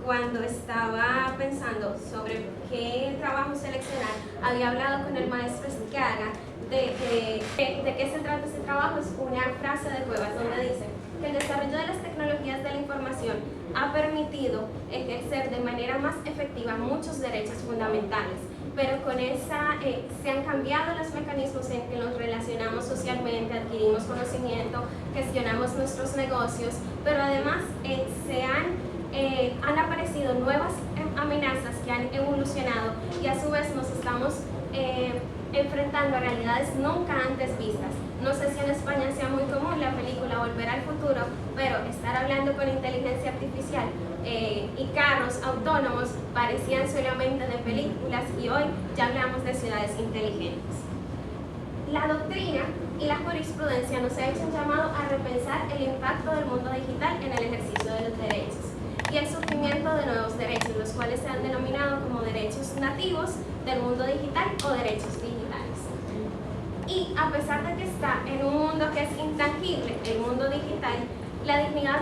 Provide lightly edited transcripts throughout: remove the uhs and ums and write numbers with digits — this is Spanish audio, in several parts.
cuando estaba pensando sobre qué trabajo seleccionar, había hablado con el maestro Esquiaga de qué se trata ese trabajo. Es una frase de Cuevas donde dice que el desarrollo de las tecnologías de la información ha permitido ejercer de manera más efectiva muchos derechos fundamentales, pero con esa se han cambiado los mecanismos en que nos relacionamos socialmente, adquirimos conocimiento, gestionamos nuestros negocios, pero además han aparecido nuevas amenazas que han evolucionado y a su vez nos estamos enfrentando a realidades nunca antes vistas. No sé si en España sea muy común la película Volver al Futuro, pero estar hablando con inteligencia artificial y carros autónomos parecían solamente de películas y hoy ya hablamos de ciudades inteligentes. La doctrina y la jurisprudencia nos ha hecho un llamado a repensar el impacto del mundo digital en el ejercicio de los derechos y el surgimiento de nuevos derechos, los cuales se han denominado como derechos nativos del mundo digital o derechos digitales. Y a pesar de que está en un mundo que es intangible, el mundo digital, la dignidad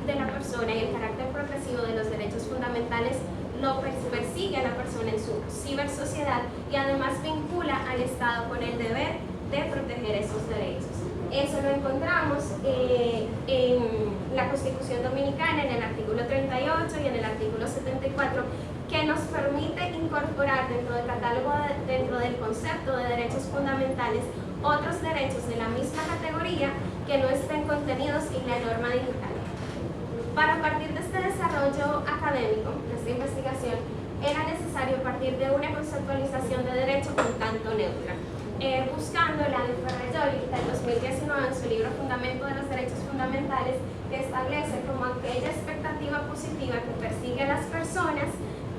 de la persona y el carácter progresivo de los derechos fundamentales lo persigue a la persona en su cibersociedad y además vincula al Estado con el deber de proteger esos derechos. Eso lo encontramos en la Constitución Dominicana, en el artículo 38 y en el artículo 74, que nos permite incorporar dentro del catálogo, dentro del concepto de derechos fundamentales, otros derechos de la misma categoría que no estén contenidos en la norma digital. Para partir de este desarrollo académico, de esta investigación, era necesario partir de una conceptualización de derecho un tanto neutra. Buscando la de Ferrajoli del 2019 en su libro Fundamento de los Derechos Fundamentales, que establece como aquella expectativa positiva que persigue a las personas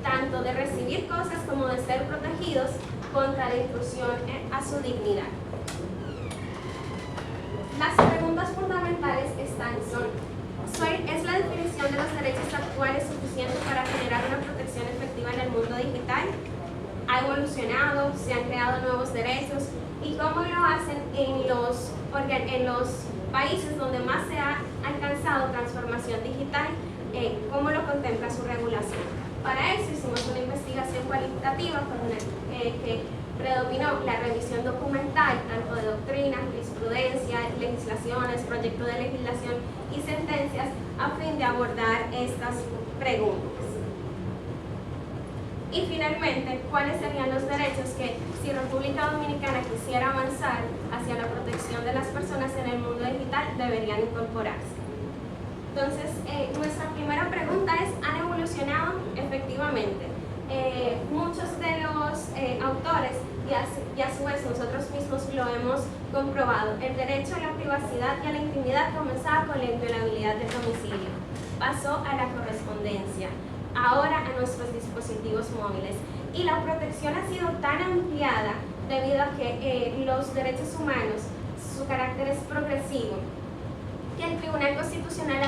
tanto de recibir cosas como de ser protegidos contra la intrusión a su dignidad. Las preguntas fundamentales ¿es la definición de los derechos actuales suficiente para generar una protección efectiva en el mundo digital? ¿Ha evolucionado? ¿Se han creado nuevos derechos? ¿Y cómo lo hacen en los países donde más se ha alcanzado transformación digital? ¿Cómo lo contempla su regulación? Para eso hicimos una investigación cualitativa que predominó la revisión documental, tanto de doctrina, jurisprudencia, legislaciones, proyecto de legislación y sentencias, a fin de abordar estas preguntas. Y finalmente, ¿cuáles serían los derechos que, si República Dominicana quisiera avanzar hacia la protección de las personas en el mundo digital, deberían incorporarse? Entonces, nuestra primera pregunta es, ¿han evolucionado? Efectivamente. Muchos de los autores y a su vez nosotros mismos lo hemos comprobado. El derecho a la privacidad y a la intimidad comenzaba con la inviolabilidad del domicilio, pasó a la correspondencia, ahora a nuestros dispositivos móviles, y la protección ha sido tan ampliada debido a que los derechos humanos, su carácter es progresivo, que el Tribunal Constitucional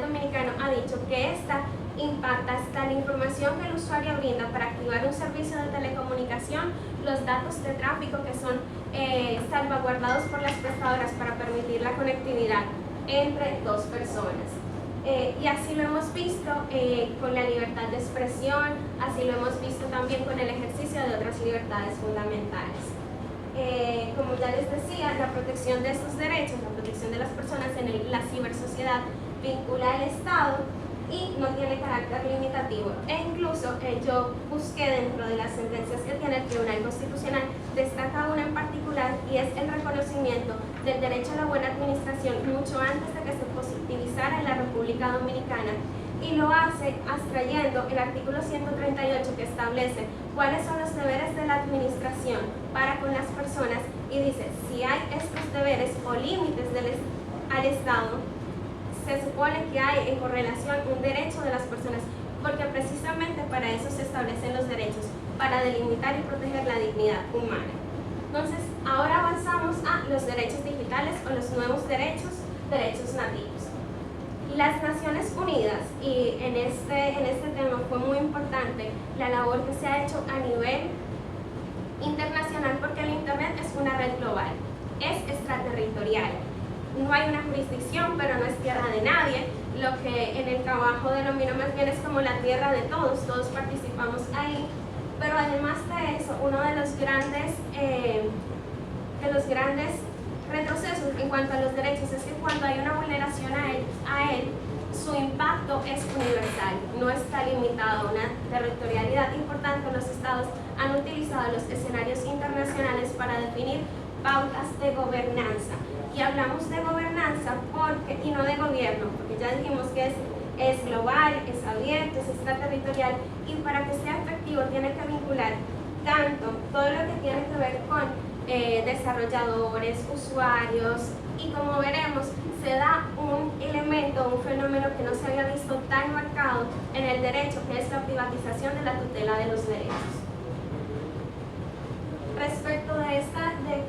Dominicano ha dicho que esta impacta hasta la información que el usuario brinda para activar un servicio de telecomunicación, los datos de tráfico que son salvaguardados por las prestadoras para permitir la conectividad entre dos personas. Y así lo hemos visto con la libertad de expresión, así lo hemos visto también con el ejercicio de otras libertades fundamentales. Como ya les decía, la protección de estos derechos, la protección de las personas en la cibersociedad vincula al Estado y no tiene carácter limitativo. E incluso yo busqué dentro de las sentencias que tiene el Tribunal Constitucional, destaca una en particular y es el reconocimiento del derecho a la buena administración mucho antes de que se positivizara en la República Dominicana, y lo hace abstrayendo el artículo 138 que establece cuáles son los deberes de la administración para con las personas, y dice, si hay estos deberes o límites al Estado, se supone que hay en correlación un derecho de las personas, porque precisamente para eso se establecen los derechos, para delimitar y proteger la dignidad humana. Entonces, ahora avanzamos a los derechos digitales o los nuevos derechos nativos. Las Naciones Unidas, y en este tema fue muy importante la labor que se ha hecho a nivel internacional, porque el Internet es una red global, es extraterritorial, no hay una jurisdicción, pero no es tierra de nadie, lo que en el trabajo denomino más bien es como la tierra de todos, todos participamos ahí, pero además de eso, uno de los grandes retrocesos en cuanto a los derechos es que cuando hay una vulneración a él, su impacto es universal, no está limitado a una territorialidad y por tanto los estados han utilizado los escenarios internacionales para definir pautas de gobernanza. Y hablamos de gobernanza y no de gobierno, porque ya dijimos que es global, es abierto, es extraterritorial y para que sea efectivo tiene que vincular tanto todo lo que tiene que ver con desarrolladores, usuarios y como veremos se da un elemento, un fenómeno que no se había visto tan marcado en el derecho, que es la privatización de la tutela de los derechos. Respecto de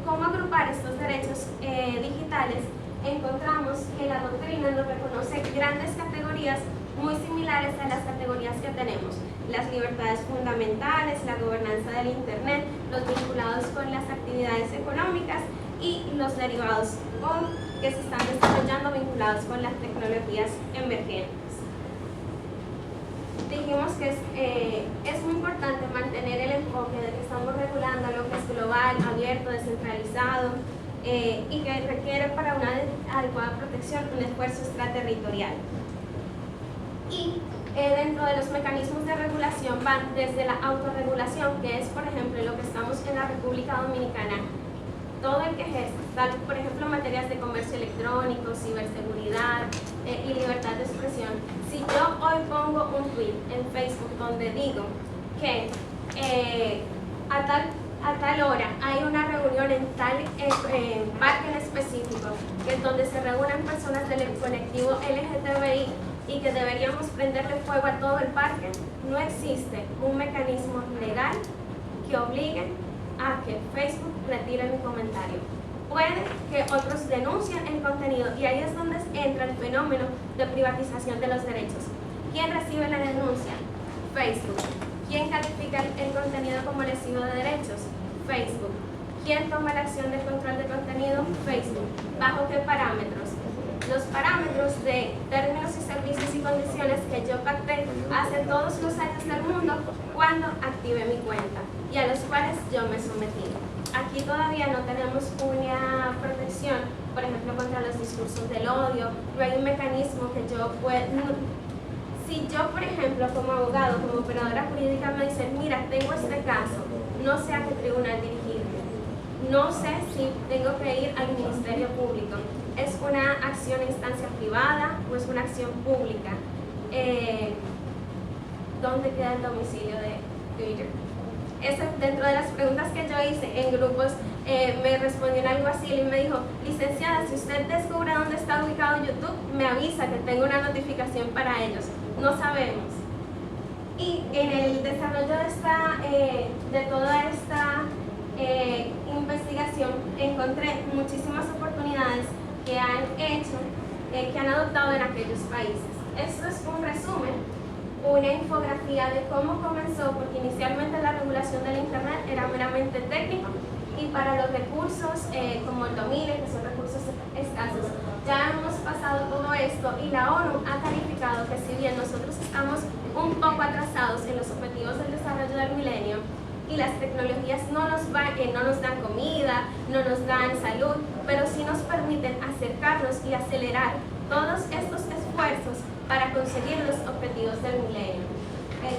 cómo agrupar estos derechos digitales, encontramos que la doctrina nos reconoce grandes categorías muy similares a las categorías que tenemos: las libertades fundamentales, la gobernanza del Internet, los vinculados con las actividades económicas y los derivados que se están desarrollando vinculados con las tecnologías emergentes. Dijimos que es muy importante mantener el enfoque de que estamos regulando lo que es global, abierto, descentralizado y que requiere para una adecuada protección un esfuerzo extraterritorial. Y dentro de los mecanismos de regulación van desde la autorregulación, que es por ejemplo lo que estamos en la República Dominicana, todo el que ejerce, por ejemplo materias de comercio electrónico, ciberseguridad y libertad de expresión. Si yo hoy pongo un tweet en Facebook donde digo que a tal hora hay una reunión en tal parque en específico, que es donde se reúnen personas del colectivo LGTBI y que deberíamos prenderle fuego a todo el parque, no existe un mecanismo legal que obligue a que Facebook retire mi comentario. Puede que otros denuncien el contenido y ahí es donde entra el fenómeno de privatización de los derechos. ¿Quién recibe la denuncia? Facebook. ¿Quién califica el contenido como lesivo de derechos? Facebook. ¿Quién toma la acción de control de contenido? Facebook. ¿Bajo qué parámetros? Los parámetros de términos y servicios y condiciones que yo pacté hace todos los años del mundo cuando activé mi cuenta y a los cuales yo me sometí. Aquí todavía no tenemos una protección, por ejemplo, contra los discursos del odio, no hay un mecanismo que yo pueda... Si yo, por ejemplo, como abogado, como operadora jurídica me dicen, mira, tengo este caso, no sé a qué tribunal dirigirme, no sé si tengo que ir al Ministerio Público, ¿es una acción en instancia privada o es una acción pública? ¿Dónde queda el domicilio de Twitter? Dentro de las preguntas que yo hice en grupos, me respondió algo así y me dijo, licenciada, si usted descubre dónde está ubicado YouTube, me avisa que tengo una notificación para ellos. No sabemos. Y en el desarrollo de toda esta investigación encontré muchísimas oportunidades que han adoptado en aquellos países. Esto es un resumen, una infografía de cómo comenzó, porque inicialmente la regulación del Internet era meramente técnico y para los recursos como el domine, que son recursos escasos, ya hemos pasado todo esto y la ONU ha calificado que si bien nosotros estamos un poco atrasados en los objetivos del desarrollo del milenio y las tecnologías no nos dan comida, no nos dan salud, pero sí nos permiten acercarnos y acelerar todos estos esfuerzos para conseguir los objetivos del milenio.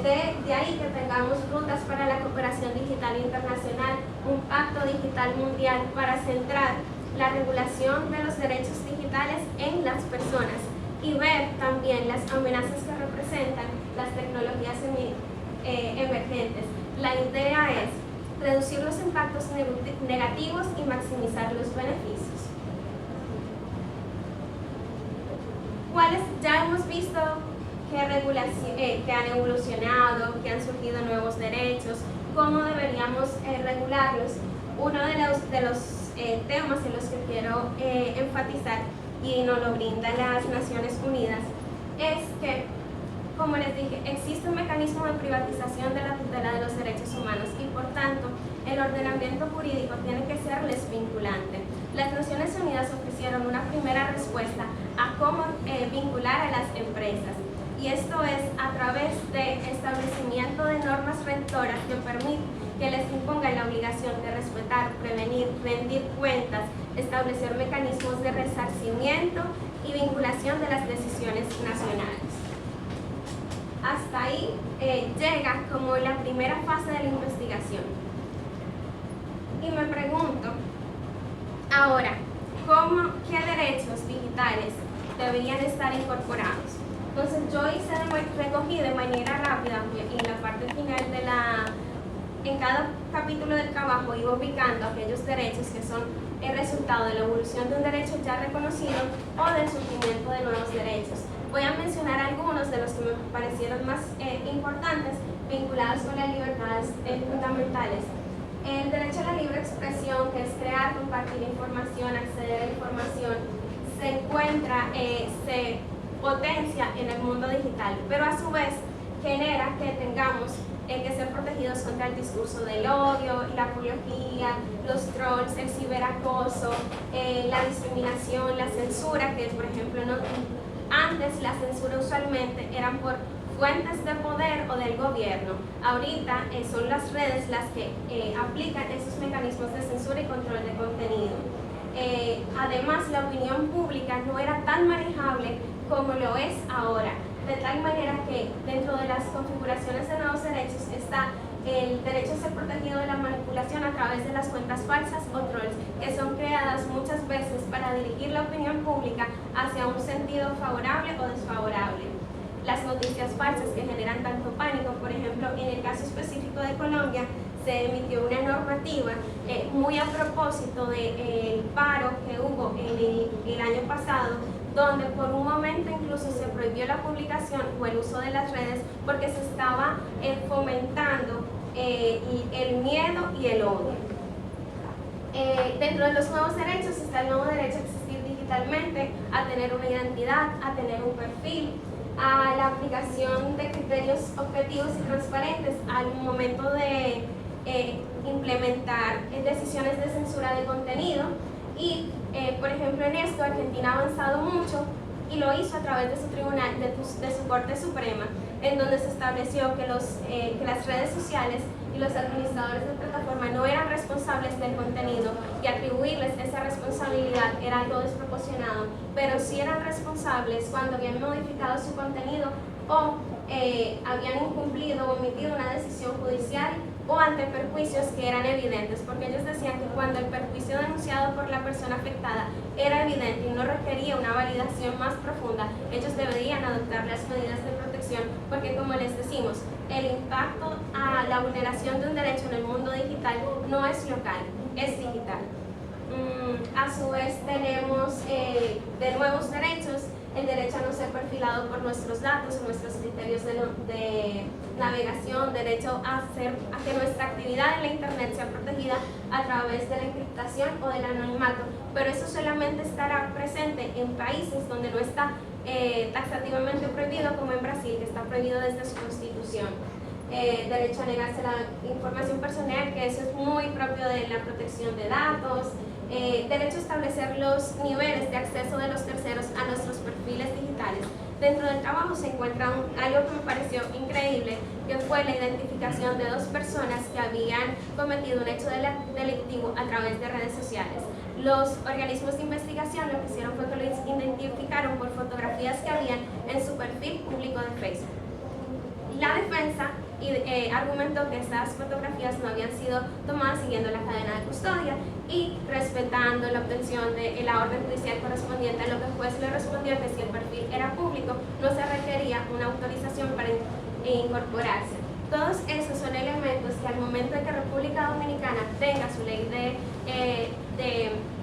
De ahí que tengamos rutas para la cooperación digital internacional, un pacto digital mundial para centrar la regulación de los derechos digitales en las personas y ver también las amenazas que representan las tecnologías emergentes. La idea es reducir los impactos negativos y maximizar los beneficios. Ya hemos visto que han evolucionado, que han surgido nuevos derechos, cómo deberíamos regularlos. Uno de los temas en los que quiero enfatizar, y nos lo brindan las Naciones Unidas, es que, como les dije, existe un mecanismo de privatización de la tutela de los derechos humanos y por tanto el ordenamiento jurídico tiene que serles vinculante. las Naciones Unidas ofrecieron una primera respuesta a cómo vincular a las empresas. Y esto es a través de establecimiento de normas rectoras que permiten que les impongan la obligación de respetar, prevenir, rendir cuentas, establecer mecanismos de resarcimiento y vinculación de las decisiones nacionales. Hasta ahí llega como la primera fase de la investigación. Y me pregunto, ahora, ¿qué derechos digitales deberían estar incorporados? Entonces yo recogí de manera rápida y en la parte final en cada capítulo del trabajo iba ubicando aquellos derechos que son el resultado de la evolución de un derecho ya reconocido o del surgimiento de nuevos derechos. Voy a mencionar algunos de los que me parecieron más importantes vinculados con las libertades fundamentales. El derecho a la libre expresión, que es crear, compartir información, acceder a la información, se potencia en el mundo digital, pero a su vez genera que tengamos que ser protegidos contra el discurso del odio, la apología, los trolls, el ciberacoso, la discriminación, la censura, que por ejemplo antes la censura usualmente eran por fuentes de poder o del gobierno. Ahorita son las redes las que aplican esos mecanismos de censura y control de contenido. Además, la opinión pública no era tan manejable como lo es ahora, de tal manera que dentro de las configuraciones de nuevos derechos está el derecho a ser protegido de la manipulación a través de las cuentas falsas o trolls, que son creadas muchas veces para dirigir la opinión pública hacia un sentido favorable o desfavorable. Las noticias falsas que generan tanto pánico, por ejemplo, en el caso específico de Colombia, se emitió una normativa muy a propósito del paro que hubo el año pasado, donde por un momento incluso se prohibió la publicación o el uso de las redes porque se estaba fomentando el miedo y el odio. Dentro de los nuevos derechos está el nuevo derecho a existir digitalmente, a tener una identidad, a tener un perfil, a la aplicación de criterios objetivos y transparentes al momento de implementar decisiones de censura de contenido. Y, por ejemplo, en esto Argentina ha avanzado mucho y lo hizo a través de su tribunal, de su Corte Suprema, en donde se estableció que las redes sociales y los administradores de plataforma no eran responsables del contenido y atribuirles esa responsabilidad era algo desproporcionado, pero sí eran responsables cuando habían modificado su contenido o habían incumplido o omitido una decisión judicial o ante perjuicios que eran evidentes, porque ellos decían que cuando el perjuicio denunciado por la persona afectada era evidente y no requería una validación más profunda, ellos deberían adoptar las medidas de protección, porque como les decimos, el impacto a la vulneración de un derecho en el mundo digital no es local, es digital. A su vez tenemos de nuevos derechos el derecho a no ser perfilado por nuestros datos o nuestros criterios de navegación, derecho a que nuestra actividad en la Internet sea protegida a través de la encriptación o del anonimato, pero eso solamente estará presente en países donde no está taxativamente prohibido, como en Brasil, que está prohibido desde su constitución. Derecho a negarse la información personal, que eso es muy propio de la protección de datos. Derecho a establecer los niveles de acceso de los terceros a nuestros perfiles digitales. Dentro del trabajo se encuentra algo que me pareció increíble, que fue la identificación de dos personas que habían cometido un hecho delictivo a través de redes sociales. Los organismos de investigación lo que hicieron fue que lo identificaron por fotografías que habían en su perfil público de Facebook. La defensa argumentó que estas fotografías no habían sido tomadas siguiendo la cadena de custodia y respetando la obtención de la orden judicial correspondiente, a lo que el juez le respondió que si el perfil era público no se requería una autorización para incorporarse. Todos esos son elementos que al momento de que República Dominicana tenga su ley de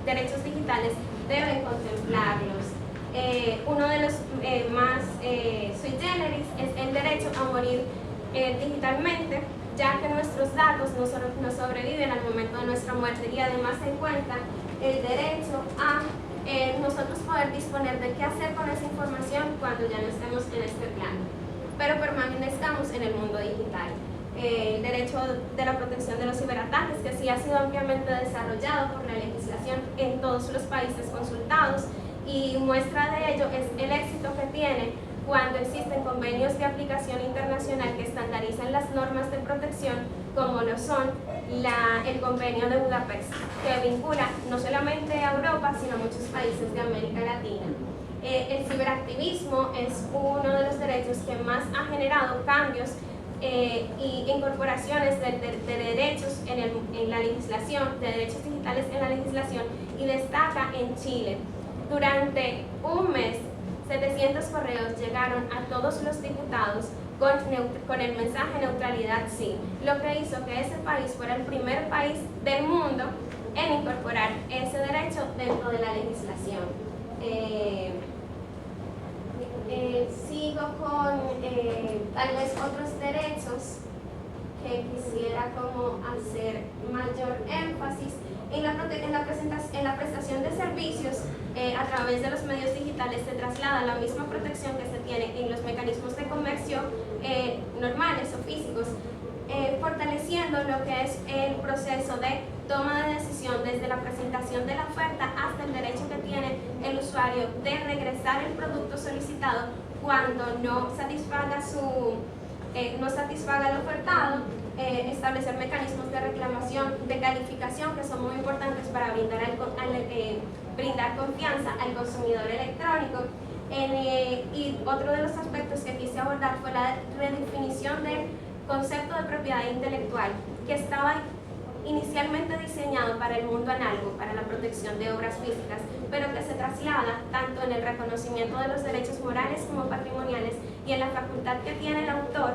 derechos digitales deben contemplarlos. Uno de los más sui generis es el derecho a morir digitalmente, ya que nuestros datos no sobreviven al momento de nuestra muerte, y además se encuentra el derecho a nosotros poder disponer de qué hacer con esa información cuando ya no estemos en este plano, pero permanezcamos en el mundo digital. el derecho de la protección de los ciberataques, que sí ha sido ampliamente desarrollado por la legislación en todos los países consultados, y muestra de ello es el éxito que tiene cuando existen convenios de aplicación internacional que estandarizan las normas de protección, como lo son el convenio de Budapest, que vincula no solamente a Europa, sino a muchos países de América Latina. El ciberactivismo es uno de los derechos que más ha generado cambios y incorporaciones de derechos en la legislación, de derechos digitales en la legislación, y destaca en Chile. Durante un mes, 700 correos llegaron a todos los diputados con el mensaje neutralidad sí, lo que hizo que ese país fuera el primer país del mundo en incorporar ese derecho dentro de la legislación. Sigo con tal vez otros derechos que quisiera como hacer mayor énfasis en la prestación de servicios. A través de los medios digitales se traslada la misma protección que se tiene en los mecanismos de comercio normales o físicos, fortaleciendo lo que es el proceso de toma de decisión desde la presentación de la oferta hasta el derecho que tiene el usuario de regresar el producto solicitado cuando no satisfaga el ofertado, establecer mecanismos de reclamación, de calificación, que son muy importantes para brindar confianza al consumidor electrónico. Y otro de los aspectos que quise abordar fue la redefinición del concepto de propiedad intelectual, que estaba inicialmente diseñado para el mundo análogo, para la protección de obras físicas, pero que se traslada tanto en el reconocimiento de los derechos morales como patrimoniales y en la facultad que tiene el autor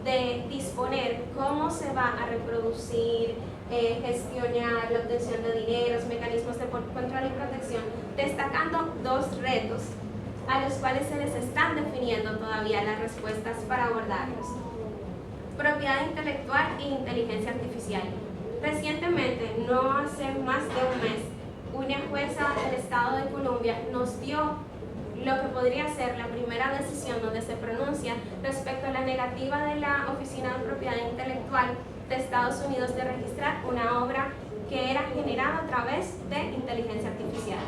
de disponer cómo se va a reproducir, gestionar la obtención de dineros, mecanismos de control y protección, destacando dos retos a los cuales se les están definiendo todavía las respuestas para abordarlos: propiedad intelectual e inteligencia artificial. Recientemente, no hace más de un mes, una jueza del estado de Columbia nos dio lo que podría ser la primera decisión donde se pronuncia respecto a la negativa de la Oficina de Propiedad Intelectual de Estados Unidos de registrar una obra que era generada a través de inteligencia artificial.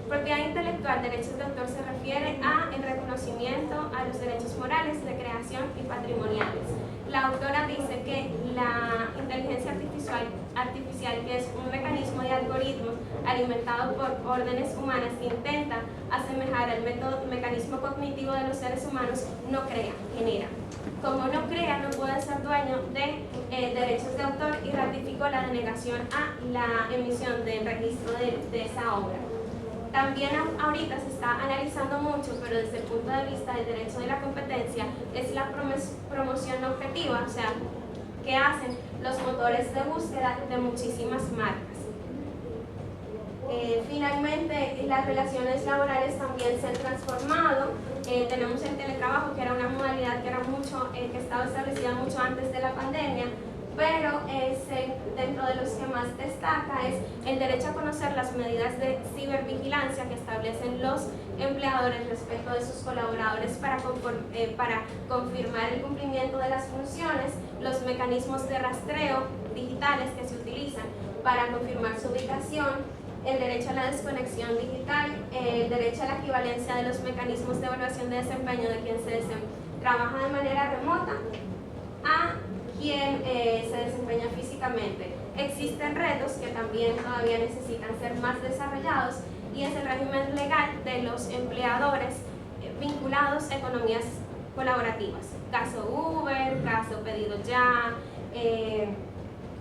Propiedad intelectual, derechos de autor, se refiere a el reconocimiento a los derechos morales de creación y patrimoniales. La autora dice que la inteligencia artificial, que es un mecanismo de algoritmo alimentado por órdenes humanas que intenta asemejar al mecanismo cognitivo de los seres humanos, no crea, genera. Como no crea, no puede ser dueño de derechos de autor, y ratificó la denegación a la emisión del registro de esa obra. También ahorita se está analizando mucho, pero desde el punto de vista del derecho de la competencia, es la promoción objetiva, o sea, que hacen los motores de búsqueda de muchísimas marcas. Finalmente, las relaciones laborales también se han transformado. Tenemos el teletrabajo, que era una modalidad que estaba establecida mucho antes de la pandemia, pero dentro de los que más destaca es el derecho a conocer las medidas de cibervigilancia que establecen los empleadores respecto de sus colaboradores para confirmar el cumplimiento de las funciones, los mecanismos de rastreo digitales que se utilizan para confirmar su ubicación, el derecho a la desconexión digital, el derecho a la equivalencia de los mecanismos de evaluación de desempeño de quien trabaja de manera remota a quien se desempeña físicamente. Existen retos que también todavía necesitan ser más desarrollados, y es el régimen legal de los empleadores vinculados a economías colaborativas. Caso Uber, caso Pedido Ya,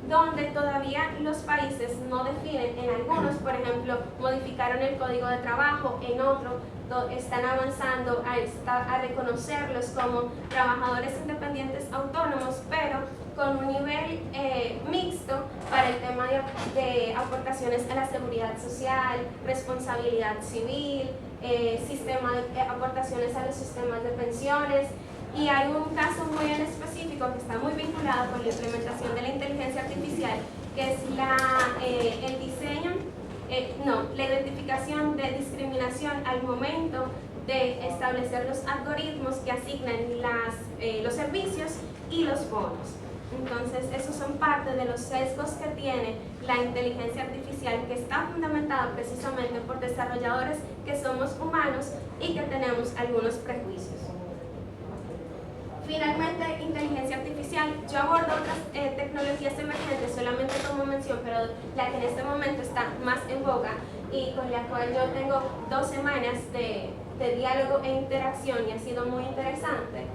donde todavía los países no definen. En algunos, por ejemplo, modificaron el código de trabajo, en otros están avanzando a reconocerlos como trabajadores independientes autónomos, pero con un nivel mixto para el tema de aportaciones a la seguridad social, responsabilidad civil, aportaciones a los sistemas de pensiones. Y hay un caso muy en específico que está muy vinculado con la implementación de la inteligencia artificial, que es la identificación de discriminación al momento de establecer los algoritmos que asignan los servicios y los bonos. Entonces, esos son parte de los sesgos que tiene la inteligencia artificial, que está fundamentada precisamente por desarrolladores que somos humanos y que tenemos algunos prejuicios. Finalmente, inteligencia artificial. Yo abordo otras tecnologías emergentes solamente como mención, pero la que en este momento está más en boga y con la cual yo tengo 2 semanas de diálogo e interacción y ha sido muy interesante,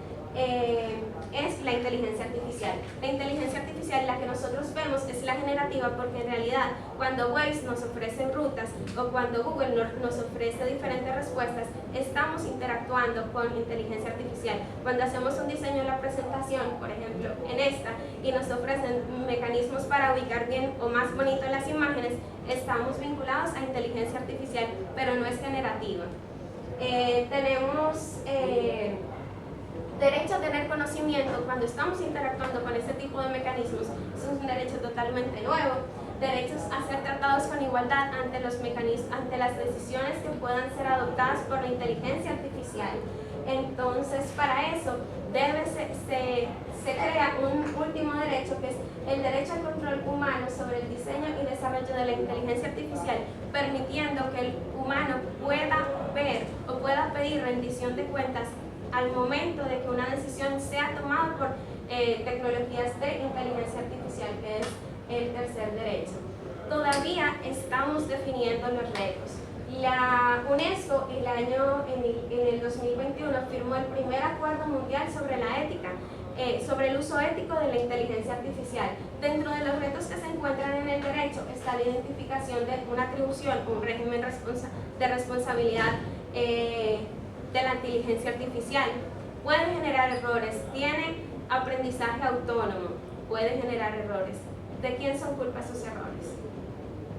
es la inteligencia artificial. La inteligencia artificial, la que nosotros vemos, es la generativa, porque en realidad cuando Waze nos ofrece rutas o cuando Google nos ofrece diferentes respuestas, estamos interactuando con inteligencia artificial. Cuando hacemos un diseño en la presentación, por ejemplo en esta, y nos ofrecen mecanismos para ubicar bien o más bonito las imágenes, estamos vinculados a inteligencia artificial, pero no es generativa. Tenemos derecho a tener conocimiento cuando estamos interactuando con ese tipo de mecanismos. Es un derecho totalmente nuevo. Derechos a ser tratados con igualdad ante los mecanismos, ante las decisiones que puedan ser adoptadas por la inteligencia artificial. Entonces, para eso se crea un último derecho, que es el derecho al control humano sobre el diseño y desarrollo de la inteligencia artificial, permitiendo que el humano pueda ver o pueda pedir rendición de cuentas al momento de que una decisión sea tomada por tecnologías de inteligencia artificial, que es el tercer derecho. Todavía estamos definiendo los retos. La UNESCO en el 2021 firmó el primer acuerdo mundial sobre la ética, sobre el uso ético de la inteligencia artificial. Dentro de los retos que se encuentran en el derecho está la identificación de una atribución, un régimen de responsabilidad de la inteligencia artificial. Puede generar errores, tiene aprendizaje autónomo, puede generar errores. ¿De quién son culpa esos errores?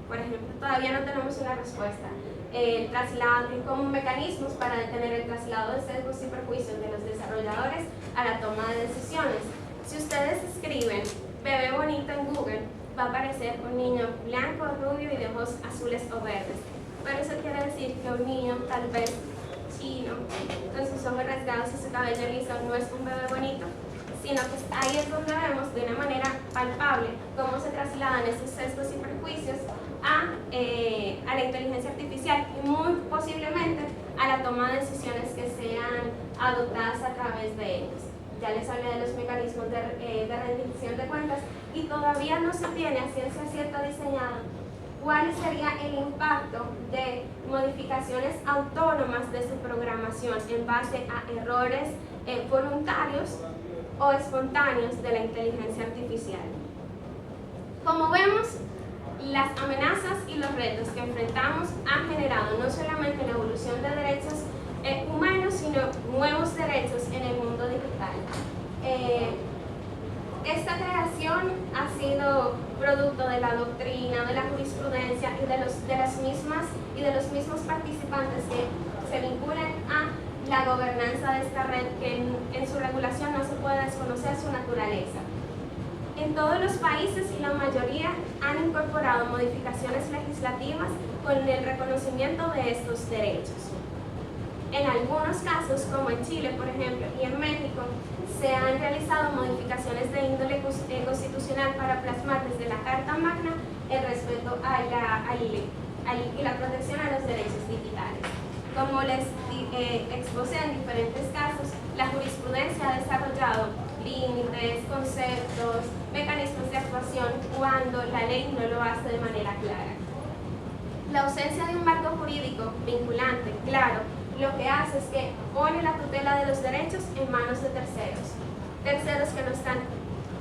Por ejemplo, todavía no tenemos una respuesta. El traslado, como mecanismos para detener el traslado de sesgos y prejuicios de los desarrolladores a la toma de decisiones. Si ustedes escriben bebé bonito en Google, va a aparecer un niño blanco, rubio y de ojos azules o verdes. Pero eso quiere decir que un niño tal vez chino, con sus ojos rasgados y su cabello liso, no es un bebé bonito, sino que ahí es donde vemos de una manera palpable cómo se trasladan esos sesgos y prejuicios a la inteligencia artificial y muy posiblemente a la toma de decisiones que sean adoptadas a través de ellos. Ya les hablé de los mecanismos de rendición de cuentas y todavía no se tiene a ciencia cierta diseñado cuál sería el impacto de modificaciones autónomas de su programación en base a errores voluntarios o espontáneos de la inteligencia artificial. Como vemos, las amenazas y los retos que enfrentamos han generado no solamente la evolución de derechos humanos, sino nuevos derechos en el mundo digital. Esta creación ha sido producto de la doctrina, de la jurisprudencia y de los mismos participantes que se vinculan a la gobernanza de esta red, que en su regulación no se puede desconocer su naturaleza. En todos los países, la mayoría han incorporado modificaciones legislativas con el reconocimiento de estos derechos. En algunos casos, como en Chile, por ejemplo, y en México, se han realizado modificaciones de índole constitucional para plasmar desde la Carta Magna el respeto y la protección a los derechos digitales. Como les expuse en diferentes casos, la jurisprudencia ha desarrollado límites, conceptos, mecanismos de actuación cuando la ley no lo hace de manera clara. La ausencia de un marco jurídico vinculante, claro, lo que hace es que pone la tutela de los derechos en manos de terceros que no están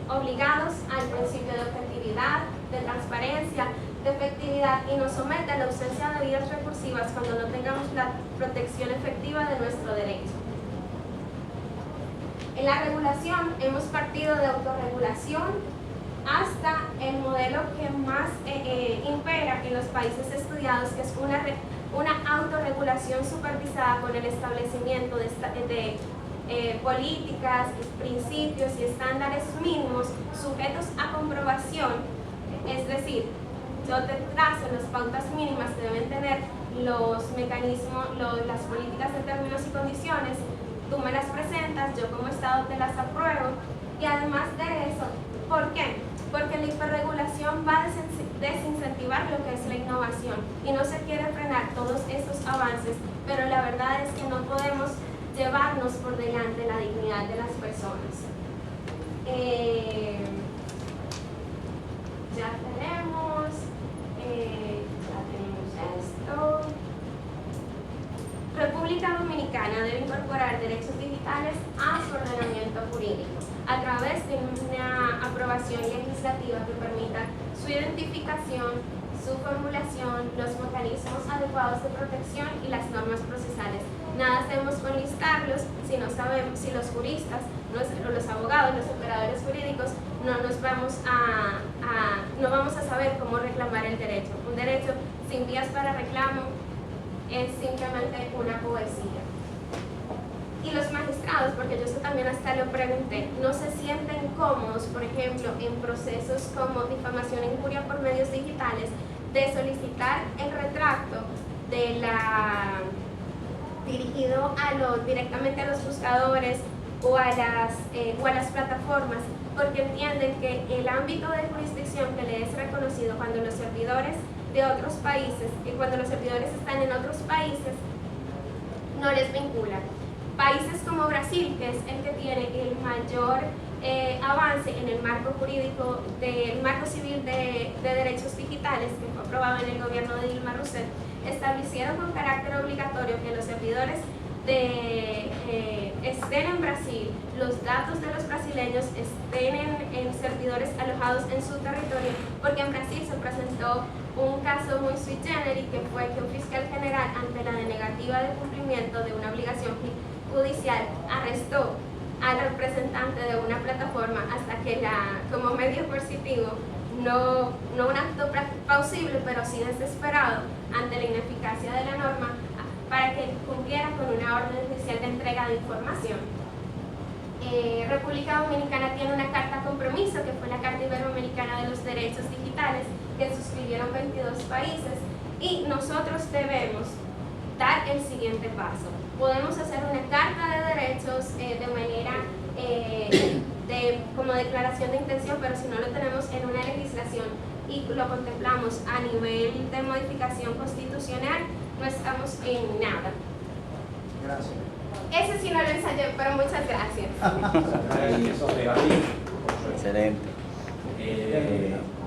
obligados al principio de objetividad, de transparencia, de efectividad, y nos somete a la ausencia de vías recursivas cuando no tengamos la protección efectiva de nuestro derecho. En la regulación hemos partido de autorregulación hasta el modelo que más impera en los países estudiados, que es una autorregulación supervisada con el establecimiento de políticas, principios y estándares mínimos sujetos a comprobación. Es decir, yo te trazo las pautas mínimas que deben tener los mecanismos, las políticas de términos y condiciones, tú me las presentas, yo como Estado te las apruebo, y además de eso, ¿por qué? Porque la hiperregulación va a desincentivar lo que es la innovación y no se quiere frenar todos esos avances, pero la verdad es que no podemos llevarnos por delante la dignidad de las personas. Ya tenemos esto. República Dominicana debe incorporar derechos digitales a su ordenamiento jurídico a través de una aprobación legislativa que permita su identificación, su formulación, los mecanismos adecuados de protección y las normas procesales. Nada hacemos con listarlos si no sabemos, si los juristas, los abogados, los operadores jurídicos no vamos a saber cómo reclamar el derecho. Un derecho sin vías para reclamo es simplemente una poesía. Y los magistrados, porque yo eso también hasta lo pregunté, no se sienten cómodos, por ejemplo, en procesos como difamación e injuria por medios digitales, de solicitar el retracto dirigido directamente a los buscadores o a las plataformas, porque entienden que el ámbito de jurisdicción que le es reconocido cuando los servidores de otros países, y cuando los servidores están en otros países, no les vincula. Países como Brasil, que es el que tiene el mayor avance en el marco jurídico, del marco civil de derechos digitales, que fue aprobado en el gobierno de Dilma Rousseff, establecieron con carácter obligatorio que los servidores estén en Brasil, los datos de los brasileños estén en servidores alojados en su territorio, porque en Brasil se presentó un caso muy sui generis, que fue que un fiscal general, ante la denegativa de cumplimiento de una obligación judicial, arrestó al representante de una plataforma hasta que como medio coercitivo, no un acto plausible, pero sí desesperado ante la ineficacia de la norma, para que cumpliera con una orden judicial de entrega de información. República Dominicana tiene una carta compromiso, que fue la Carta Iberoamericana de los Derechos Digitales, que suscribieron 22 países, y nosotros debemos dar el siguiente paso. Podemos hacer una carta de derechos de manera como declaración de intención, pero si no lo tenemos en una legislación y lo contemplamos a nivel de modificación constitucional, no estamos en nada. Gracias. Ese sí no lo ensayé, pero muchas gracias. Excelente.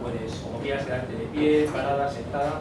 Puedes, como quieras, quedarte de pie, parada, sentada.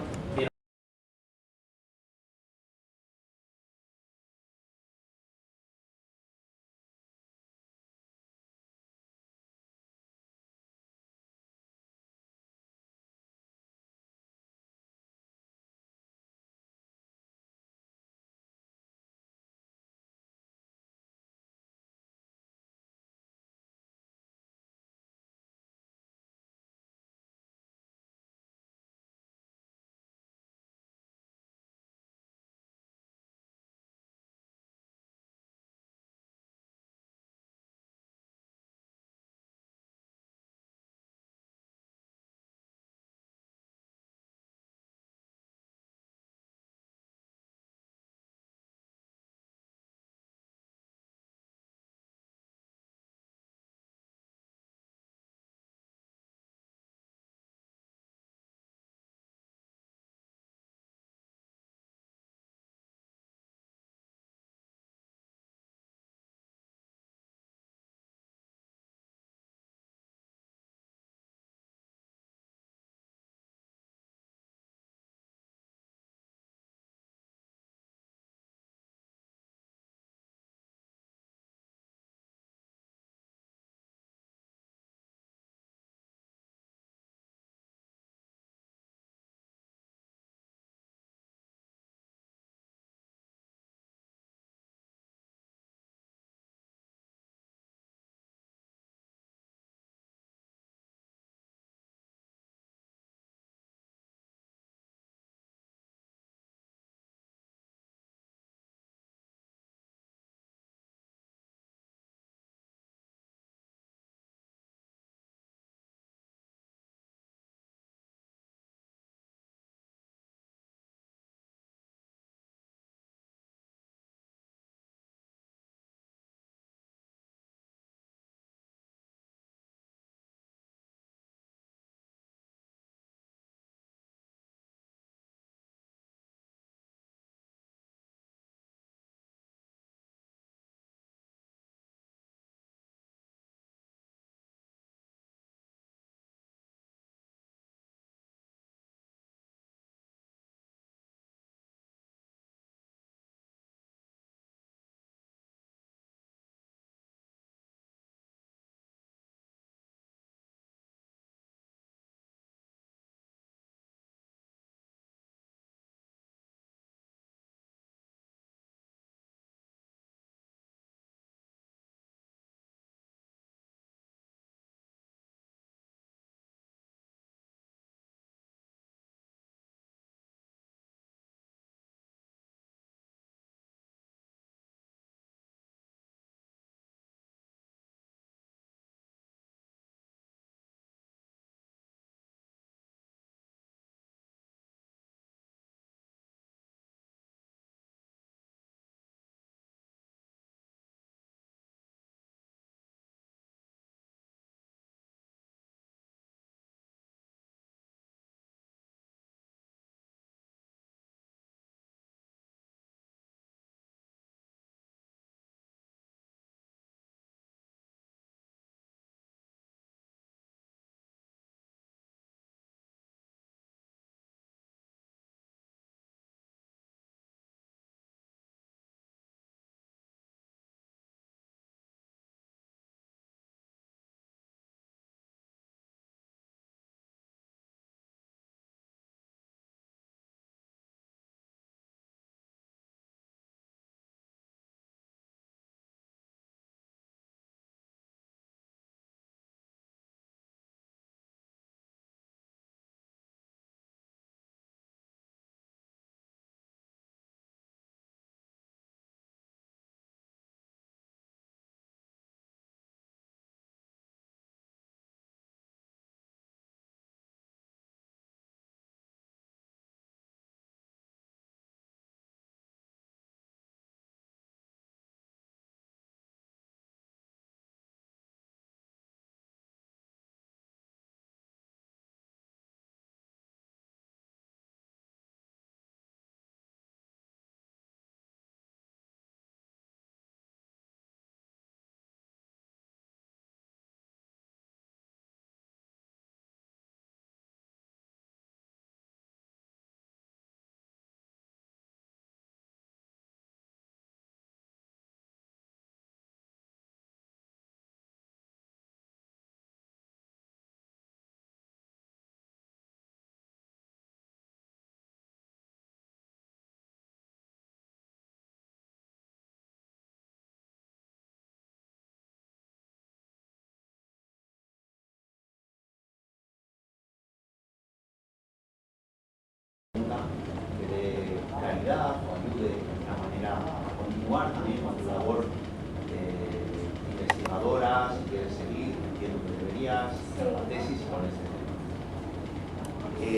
calidad o ayude de alguna manera a continuar también con